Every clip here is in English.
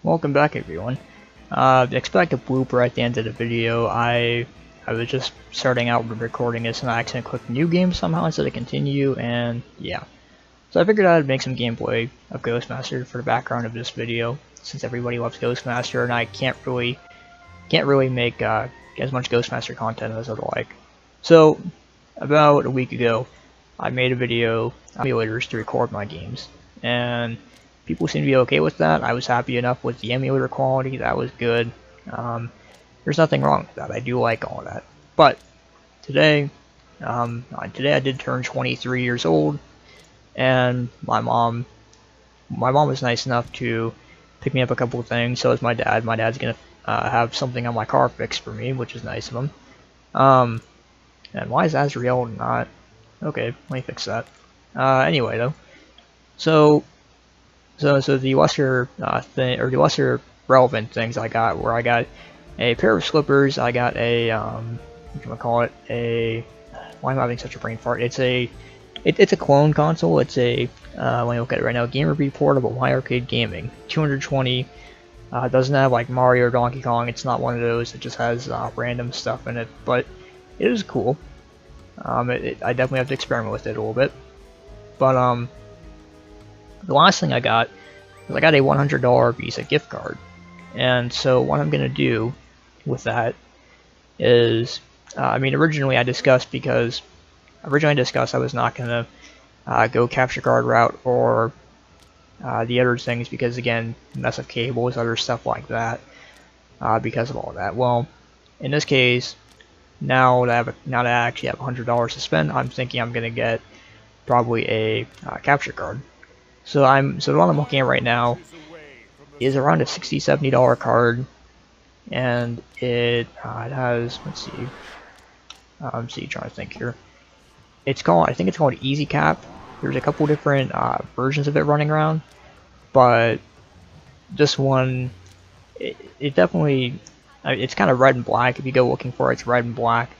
Welcome back, everyone. Expect a blooper at the end of the video. I was just starting out with recording this and I accidentally clicked new game somehow instead of continue, and yeah. So I figured I'd make some gameplay of Ghostmaster for the background of this video, since everybody loves Ghostmaster and I can't really make as much Ghostmaster content as I'd like. So about a week ago, I made a video on emulators to record my games, and people seem to be okay with that. I was happy enough with the emulator quality. That was good. There's nothing wrong with that. I do like all of that. But today I did turn 23 years old, and my mom was nice enough to pick me up a couple of things. So is my dad. My dad's gonna have something on my car fixed for me, which is nice of him. And why is Azrael not? Okay, let me fix that. Anyway, though, so the lesser thing, or the lesser relevant things I got, where I got a pair of slippers, I got a what can I call it? Why am I having such a brain fart? It's a clone console. It's a let me look at it right now. Gamerby Portable My Arcade Gaming 220. It doesn't have like Mario or Donkey Kong. It's not one of those. It just has random stuff in it, but it is cool. I definitely have to experiment with it a little bit. But the last thing I got was I got a $100 Visa gift card, and so what I'm gonna do with that is, I mean, originally I discussed I was not gonna go capture card route or the other things because, again, mess of cables, other stuff like that, because of all that. Well, in this case, now that I actually have $100 to spend, I'm thinking I'm gonna get probably a capture card. So the one I'm looking at right now is around a $60-70 card, and it has, let's see, trying to think here. I think it's called Easy Cap. There's a couple different versions of it running around, but this one, it definitely, it's kind of red and black. If you go looking for it, it's red and black.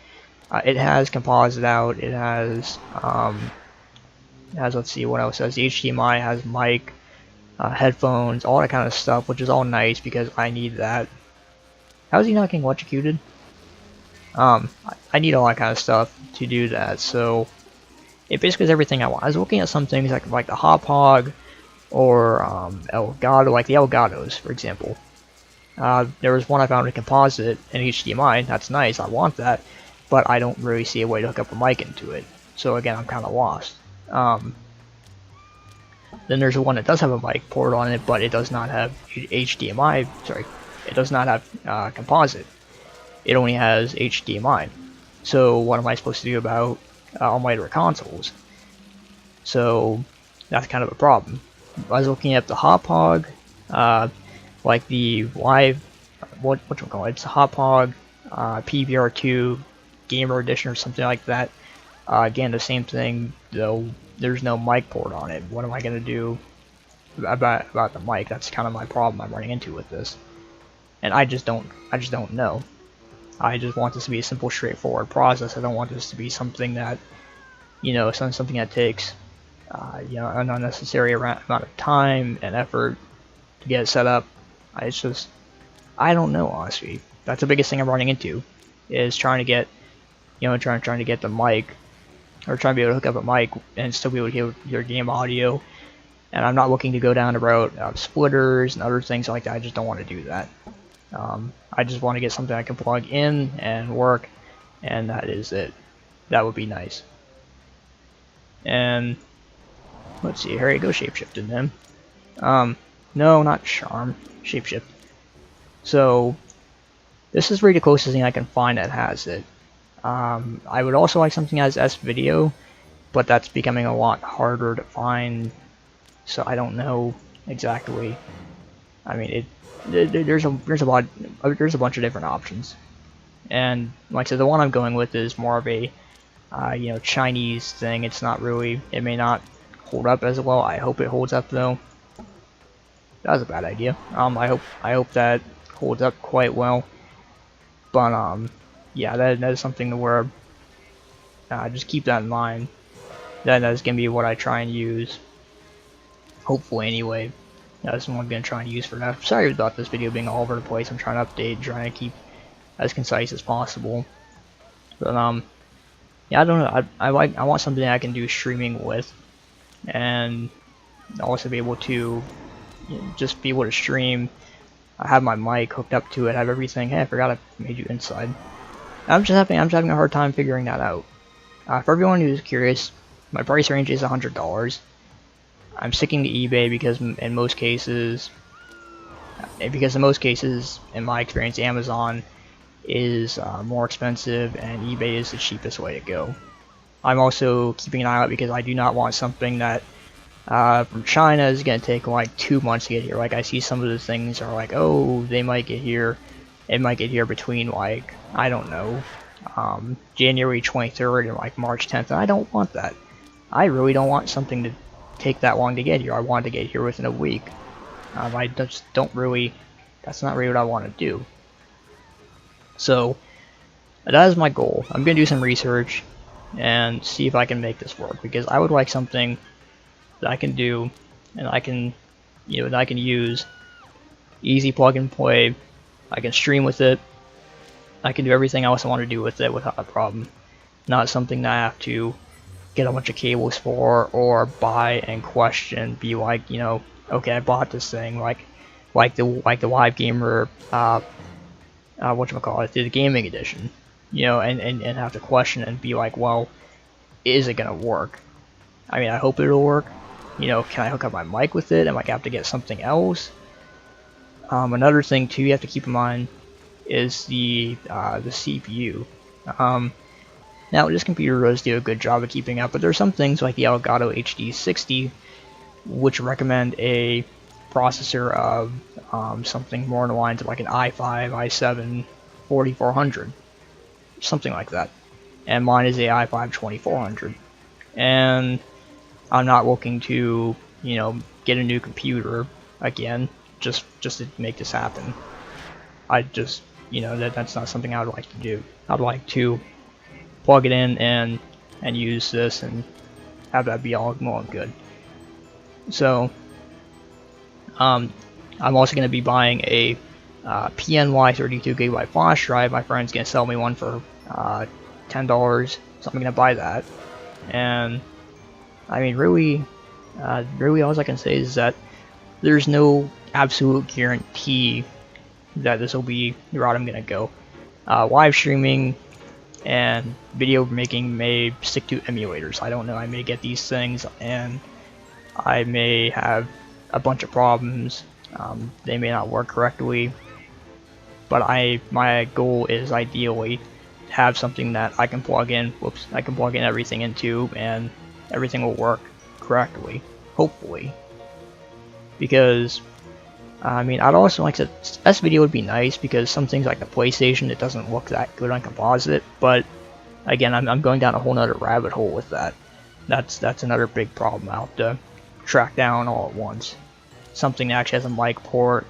It has composite out. It has let's see what else. It has HDMI, has mic, headphones, all that kind of stuff, which is all nice because I need that. How is he not getting electrocuted? I need all that kind of stuff to do that. So it basically is everything I want. I was looking at some things like the Hop Hog or Elgato, like the Elgatos, for example. There was one I found with composite and HDMI. That's nice. I want that, but I don't really see a way to hook up a mic into it. So again, I'm kind of lost. Then there's one that does have a mic port on it, but it does not have HDMI. Sorry, it does not have composite. It only has HDMI. So what am I supposed to do about all my other consoles? So that's kind of a problem. I was looking at the Hop Hog, like the live, what you call it? It's a Hop Hog PVR2 Gamer Edition or something like that. Again, the same thing, though there's no mic port on it. What am I gonna do about the mic? That's kind of my problem I'm running into with this, and I just don't know. I just want this to be a simple, straightforward process. I don't want this to be something that, something that takes, an unnecessary amount of time and effort to get it set up. I don't know, honestly. That's the biggest thing I'm running into, is trying to get, trying to get the mic, or trying to be able to hook up a mic and still be able to hear your game audio. And I'm not looking to go down the road of splitters and other things like that. I just don't want to do that. I just want to get something I can plug in and work, and that is it. That would be nice. And let's see, here you go, shapeshifting then. No, not charm, shapeshift. So this is really the closest thing I can find that has it. I would also like something that has S-Video, but that's becoming a lot harder to find, so I don't know exactly. I mean, there's a bunch of different options, and like I said, the one I'm going with is more of a Chinese thing. It's not really, it may not hold up as well. I hope it holds up though. That was a bad idea. I hope that holds up quite well, but yeah, that is something to where just keep that in mind. That is gonna be what I try and use, hopefully anyway. That's what I'm going to try and use for that. Sorry about this video being all over the place. I'm trying to update, trying to keep as concise as possible. But yeah, I don't know. I want something I can do streaming with, and also be able to just be able to stream. I have my mic hooked up to it. I have everything. Hey, I forgot I made you inside. I'm just having a hard time figuring that out. For everyone who's curious, my price range is $100. I'm sticking to eBay because in most cases, in my experience, Amazon is more expensive and eBay is the cheapest way to go. I'm also keeping an eye out because I do not want something that from China is going to take like 2 months to get here. Like I see some of the things are like, oh, they might get here. It might get here between like, I don't know, January 23rd and like March 10th. And I don't want that. I really don't want something to take that long to get here. I want to get here within a week. I just don't really, that's not really what I want to do. So that is my goal. I'm going to do some research and see if I can make this work, because I would like something that I can do and I can, that I can use, easy plug and play. I can stream with it. I can do everything else I want to do with it without a problem. Not something that I have to get a bunch of cables for or buy and question, be like, okay, I bought this thing, like the Live Gamer whatchamacallit, the gaming edition, and have to question and be like, well, is it gonna work? I mean, I hope it'll work. Can I hook up my mic with it? Am I gonna have to get something else? Another thing too you have to keep in mind is the CPU. Now this computer does do a good job of keeping up, but there's some things like the Elgato HD60 which recommend a processor of something more in the lines of like an i5, i7, 4400, something like that. And mine is a i5 2400. And I'm not looking to, get a new computer again just to make this happen. I just, that's not something I would like to do. I'd like to plug it in and use this and have that be all well and good. So I'm also going to be buying a PNY 32GB flash drive. My friend's going to sell me one for $10, so I'm going to buy that. And I mean, really all I can say is that there's no absolute guarantee that this will be the route I'm going to go. Live streaming and video making may stick to emulators. I don't know, I may get these things and I may have a bunch of problems. They may not work correctly, but my goal is ideally to have something that I can plug in. I can plug in everything into, and everything will work correctly, hopefully. Because I mean, I'd also like to. S-Video would be nice because some things like the PlayStation, it doesn't look that good on composite. But again, I'm going down a whole nother rabbit hole with that. That's another big problem I'll have to track down all at once. Something that actually has a mic port,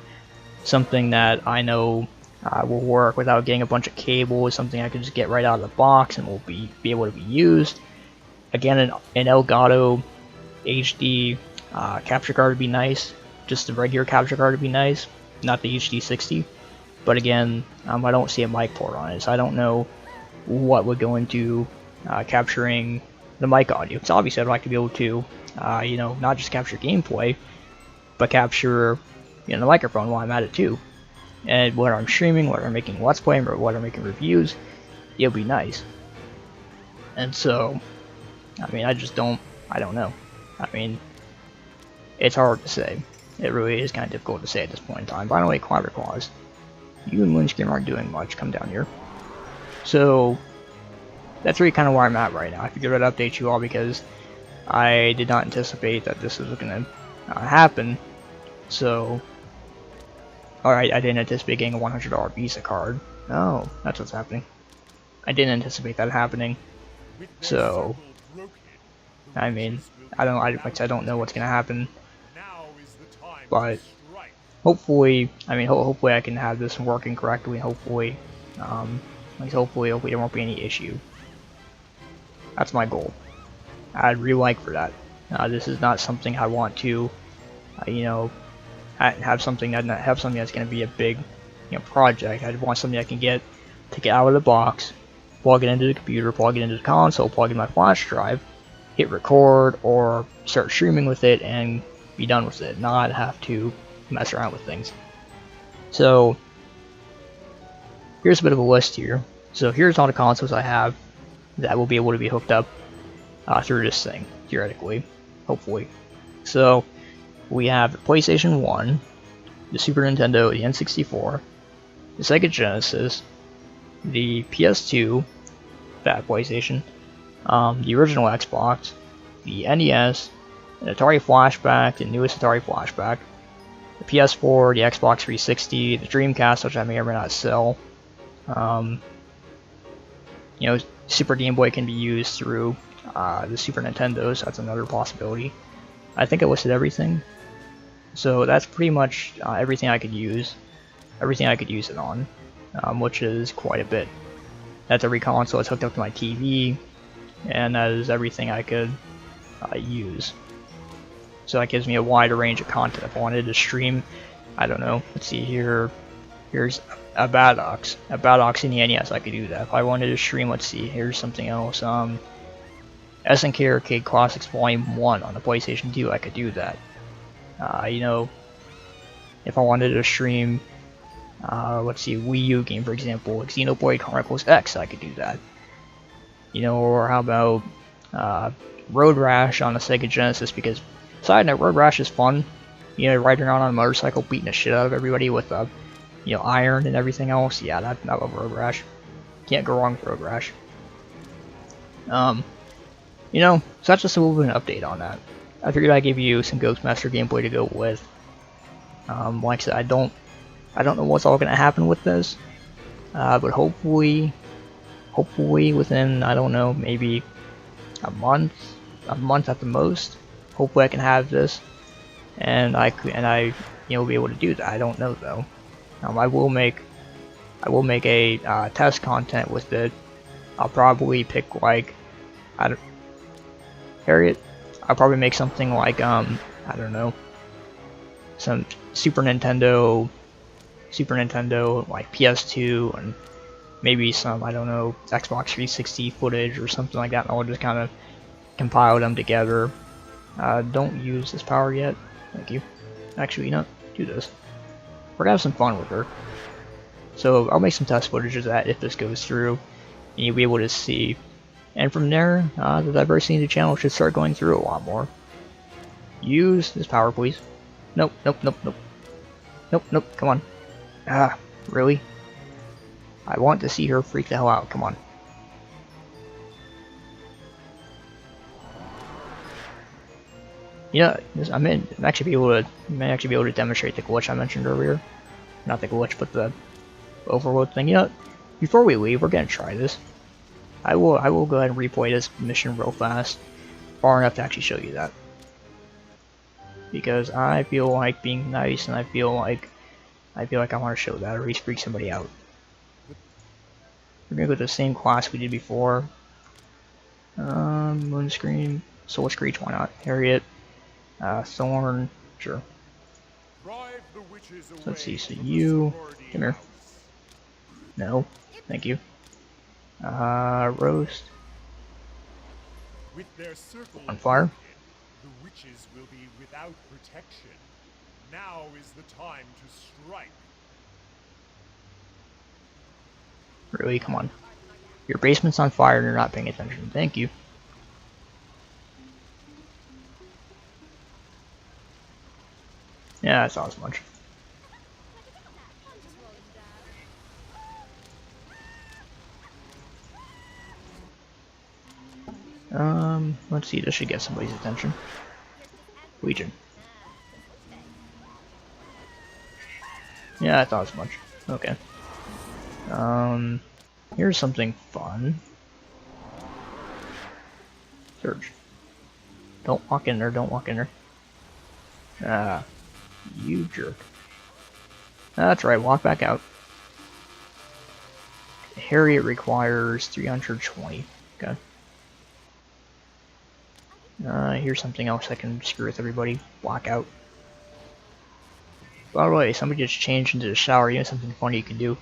something that I know will work without getting a bunch of cables, something I can just get right out of the box and will be able to be used. Again, an Elgato HD capture card would be nice. Just the regular capture card would be nice, not the HD60. But again, I don't see a mic port on it, so I don't know what would go into capturing the mic audio. Because obviously I'd like to be able to, not just capture gameplay, but capture, the microphone while I'm at it too. And whether I'm streaming, whether I'm making Let's Play, or whether I'm making reviews, it'll be nice. And so, I mean, I don't know. I mean, it's hard to say. It really is kind of difficult to say at this point in time. By the way, Clever Claws, you and Moonscream aren't doing much. Come down here. So, that's really kind of where I'm at right now. I figured I'd update you all because I did not anticipate that this was going to happen. So, alright, I didn't anticipate getting a $100 Visa card. Oh, that's what's happening. I didn't anticipate that happening. So, I mean, I don't know what's going to happen. But hopefully, hopefully I can have this working correctly. Hopefully, hopefully there won't be any issue. That's my goal. I'd really like for that. This is not something I want to, have something that's going to be a big, project. I'd want something I can get out of the box, plug it into the computer, plug it into the console, plug in my flash drive, hit record, or start streaming with it and be done with it, not have to mess around with things. So here's a bit of a list here. So here's all the consoles I have that will be able to be hooked up through this thing, theoretically, hopefully. So we have the PlayStation 1, the Super Nintendo, the N64, the Sega Genesis, the PS2, that PlayStation, the original Xbox, the NES, an Atari Flashback, the newest Atari Flashback, the PS4, the Xbox 360, the Dreamcast, which I may or may not sell. Super Game Boy can be used through the Super Nintendo, so that's another possibility. I think I listed everything. So that's pretty much everything I could use. Everything I could use it on, which is quite a bit. That's every console that's hooked up to my TV, and that is everything I could use. So that gives me a wider range of content. If I wanted to stream, I don't know, let's see here, here's a Badox in the NES, I could do that. If I wanted to stream, let's see, here's something else, SNK Arcade Classics Volume 1 on the PlayStation 2, I could do that. If I wanted to stream, let's see, Wii U game, for example, like Xenoblade Chronicles X, I could do that. Or how about Road Rash on the Sega Genesis, because, side note, Road Rash is fun. Riding around on a motorcycle, beating the shit out of everybody with, iron and everything else. Yeah, I love Road Rash. Can't go wrong with Road Rash. So that's just a little bit of an update on that. I figured I'd give you some Ghostmaster gameplay to go with. Like I said, I don't know what's all gonna happen with this, but hopefully within, I don't know, maybe a month at the most. Hopefully I can have this, and I be able to do that. I don't know though. I will make a test content with it. I'll probably pick like Harriet. I'll probably make something like I don't know, some Super Nintendo like PS2 and maybe some, I don't know, Xbox 360 footage or something like that, and I'll just kind of compile them together. Don't use this power yet. Thank you. Actually, do this. We're gonna have some fun with her. So I'll make some test footage of that if this goes through, and you'll be able to see. And from there, the diversity in the channel should start going through a lot more. Use this power, please. Nope, come on. Really? I want to see her freak the hell out, come on. I may actually be able to demonstrate the glitch I mentioned earlier. Not the glitch, but the overload thing. Before we leave, we're gonna try this. I will go ahead and replay this mission real fast, far enough to actually show you that. Because I feel like being nice, and I feel like I want to show that, or at least freak somebody out. We're gonna go to the same class we did before. Moon Scream, Soul Screech, why not? Harriet, Thorn, sure. So let's see, so you, come here. No, thank you. Roast. On fire. The witches will be without protection. Now is the time to strike. Really, come on. Your basement's on fire and you're not paying attention. Thank you. Yeah, I thought as much. Let's see, this should get somebody's attention. Legion. Yeah, I thought as much. Okay. Here's something fun. Surge. Don't walk in there, don't walk in there. Ah, you jerk. That's right, walk back out. Harriet requires 320. Okay. Here's something else I can screw with everybody. Blackout. By the way, somebody just changed into the shower. You know something funny you can do?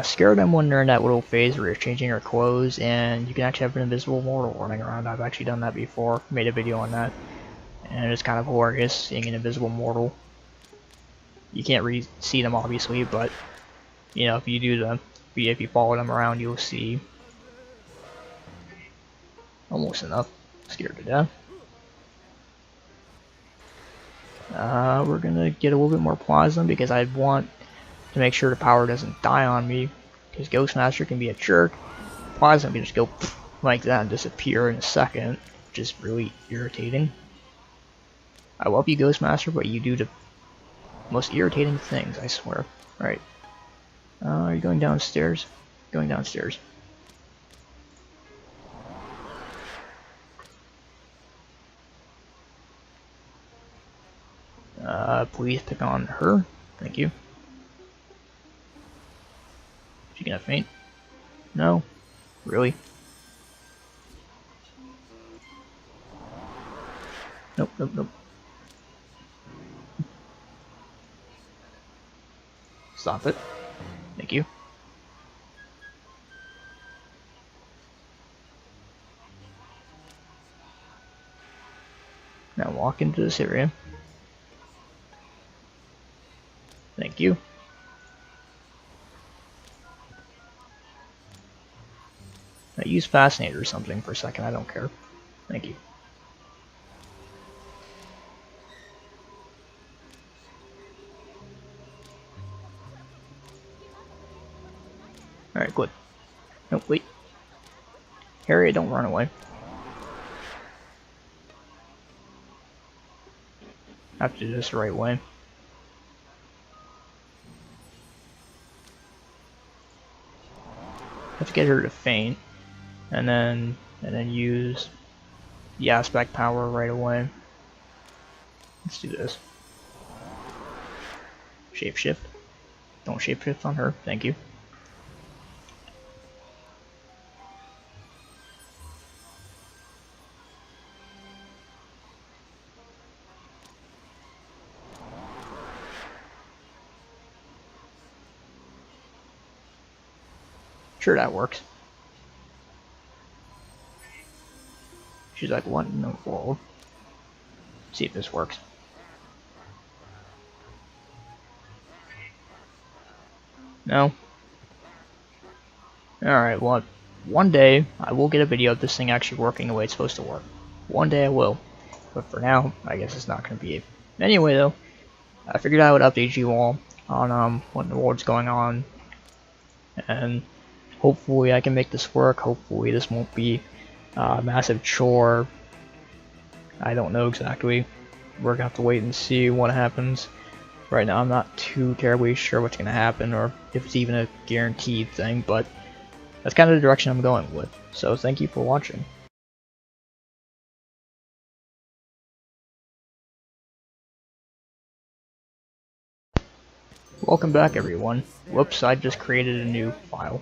Scare them when they're in that little phase where you're changing their clothes, and you can actually have an invisible mortal running around. I've actually done that before. Made a video on that, and it's kind of hilarious seeing an invisible mortal. You can't really see them obviously, but you know if you do them, if you follow them around, you'll see. Almost enough. Scared to death. We're gonna get a little bit more plasma because I want to make sure the power doesn't die on me. Because Ghostmaster can be a jerk. Plasma can just go like that and disappear in a second, which is really irritating. I love you, Ghostmaster, but you do the most irritating things, I swear. Alright. Are you going downstairs? Going downstairs. Please pick on her. Thank you. She gonna faint? No? Really? Nope, nope, nope. Stop it. Thank you. Now walk into this area. Thank you. Now use Fascinator or something for a second, I don't care. Thank you. Alright, good. No, wait. Harry, don't run away. I have to do this the right way. Have to get her to faint, and then use the aspect power right away. Let's do this. Shapeshift. Don't shapeshift on her. Thank you. Sure, that works. She's like, what in the world? See if this works. No? Alright, well, one day I will get a video of this thing actually working the way it's supposed to work. One day I will. But for now, I guess it's not going to be. Anyway, though, I figured I would update you all on what in the world's going on. And hopefully I can make this work. Hopefully this won't be a massive chore. I don't know exactly. We're going to have to wait and see what happens. Right now I'm not too terribly sure what's going to happen or if it's even a guaranteed thing, but that's kind of the direction I'm going with. So thank you for watching. Welcome back everyone. Whoops, I just created a new file.